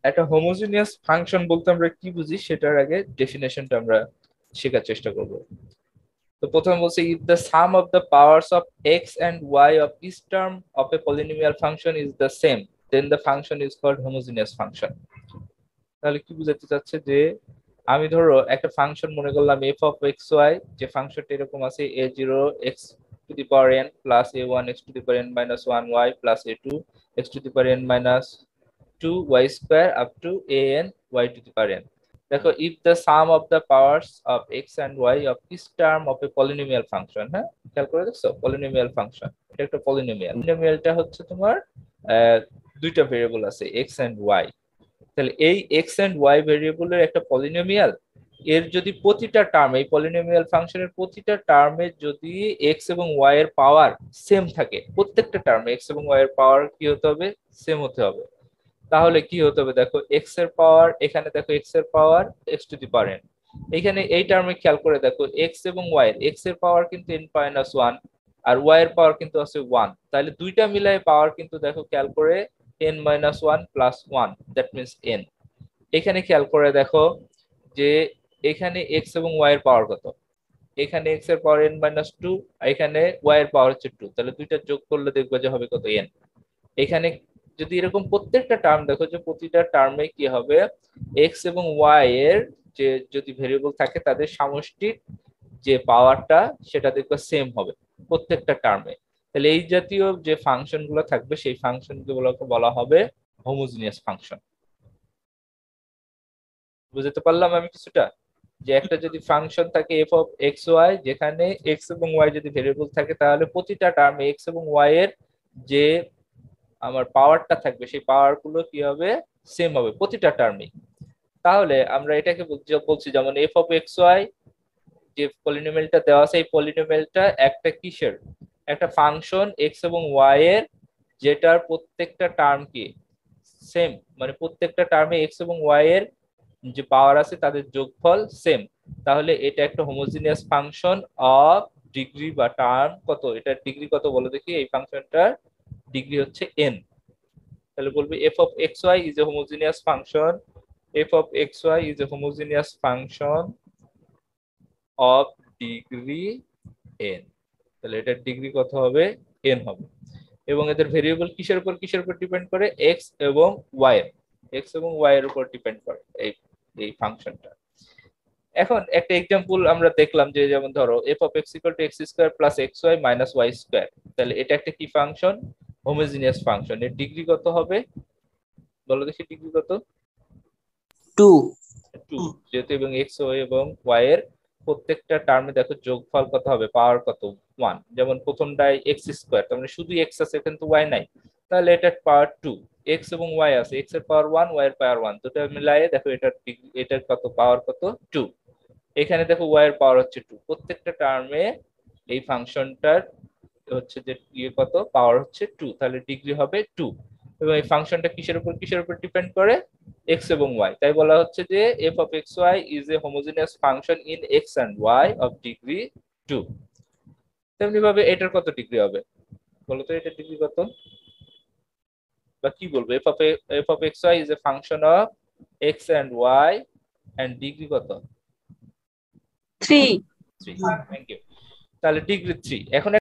একটা homogeneous function বলতে আমরা কি বুঝি সেটার আগে ডেফিনেশনটা আমরা শেখার চেষ্টা করব। তো প্রথমে বলছে if the sum of the powers of x and y of each term of a polynomial function is the same then the function is called homogeneous function। তাহলে কি বুঝাতে চাচ্ছে যে আমি ধরো একটা ফাংশন মনে করলাম f of xy, যে ফাংশনটা এরকম আছে a0 x to the power n plus a1 x to the power n minus 1y plus a2 x to the power n minus 2y square up to an y to the power n। দেখো if the sum of the powers of x and y of each term of a polynomial function, হ্যাঁ খেয়াল করে দেখছো polynomial function, এটা একটা পলিনোমিয়ালটা হচ্ছে তোমার দুইটা ভেরিয়েবল আছে x and y। তাহলে এই x and y ভেরিয়েবলের একটা পলিনোমিয়াল, এর যদি প্রতিটা টার্ম এই পলিনোমিয়াল ফাংশনের প্রতিটা টার্মে যদি x এবং y এর পাওয়ার সেম থাকে, প্রত্যেকটা টার্মে x এবং y এর পাওয়ার কি হতে হবে, সেম হতে হবে। তাহলে কি হতে হবে দেখো x এর পাওয়ার, এখানে দেখো x এর পাওয়ার x to the power n, এখানে এই টার্মে খেয়াল করে দেখো x এবং y এর x এর পাওয়ার কিন্তু n মাইনাস 1 আর y এর পাওয়ার কিন্তু আছে 1, তাহলে দুইটা মিলায় পাওয়ার কিন্তু দেখো খেয়াল করে n minus 1 plus 1 that means n। এখানে খেয়াল করে দেখো যে এখানে x এবং y এর পাওয়ার কত, এখানে x এর পাওয়ার n minus 2 এখানে y এর পাওয়ার হচ্ছে 2, তাহলে দুইটা যোগ করলে দেখবে যে হবে কত n। এখানে যদি এরকম প্রত্যেকটা টার্ম দেখো যে প্রতিটা টার্মে কি হবে x এবং y এর যে যদি ভেরিয়েবল থাকে তাদের সমষ্টির যে পাওয়ারটা সেটা দেখবে সেম হবে প্রত্যেকটা টার্মে। তাহলে এই জাতীয় যে ফাংশন গুলো থাকবে সেই ফাংশন গুলোকে বলা হবে হোমোজিনিয়াস ফাংশন। বুঝতে পারলাম আমি কিছুটা, যে একটা যদি ফাংশন থাকে f of xy যেখানে x এবং y যদি ভেরিয়েবল থাকে তাহলে প্রতিটা টার্মে x এবং y এর যে আমার পাওয়ারটা থাকবে সেই পাওয়ার গুলো কি হবে, সেম হবে প্রতিটা টার্মে। তাহলে আমরা এটাকে বলছি যেমন f of xy যে পলিনোমিয়ালটা দেওয়া আছে এই পলিনোমিয়ালটা একটা কিসের, একটা ফাংশন x এবং y এর যেটার প্রত্যেকটা টার্ম কি সেম, মানে প্রত্যেকটা টার্মে x এবং y এর যে পাওয়ার আছে তাদের যোগফল সেম। তাহলে এটা একটা হোমোজিনিয়াস ফাংশন অফ ডিগ্রি বা টার্ম কত, এটার ডিগ্রি কত বলো দেখি, এই ফাংশনটার ডিগ্রি হচ্ছে n। তাহলে বলবে f of xy is a homogeneous function, f of xy is a homogeneous function of degree n। তাহলে এটার ডিগ্রি কত হবে, n হবে। এবং এদের ভেরিয়েবল কিসের উপর ডিপেন্ড করে, x এবং y এর, x এবং y এর উপর ডিপেন্ড করে এই এই ফাংশনটা। এখন একটা एग्जांपल আমরা দেখলাম যে যেমন ধরো f of x equal to x square plus xy minus y square, তাহলে এটা একটা কি ফাংশন, হোমোজিনিয়াস ফাংশন। এর ডিগ্রি কত হবে বলো দেখি, ডিগ্রি কত, 2 যেহেতু এবং x এবং y এর প্রত্যেকটা টার্মে দেখো যোগফল কত হবে, পাওয়ার কত 1, যেমন প্রথমটায় x স্কয়ার তার মানে শুধু x আছে কিন্তু y নাই, তাহলে এটা পাওয়ার 2, x এবং y আছে, x এর পাওয়ার 1 y এর পাওয়ার 1 দুটো মিলায়ে দেখো এটার কত পাওয়ার কত 2, এখানে দেখো y এর পাওয়ার হচ্ছে 2, প্রত্যেকটা টার্মে এই ফাংশনটার হচ্ছে যে কত পাওয়ার হচ্ছে 2, তাহলে ডিগ্রি হবে 2। এবং এই ফাংশনটা কিসের উপর ডিপেন্ড করে, x এবং y, তাই বলা হচ্ছে যে f of xy is a homogeneous function in x and y of degree 2। তেমনি ভাবে এটার কত ডিগ্রি হবে বলো তো, এটার ডিগ্রি কত, বা কি বলবো, f of xy is a function of x and y and degree কত, 3। 3। Thank you. তাহলে ডিগ্রি 3। এখন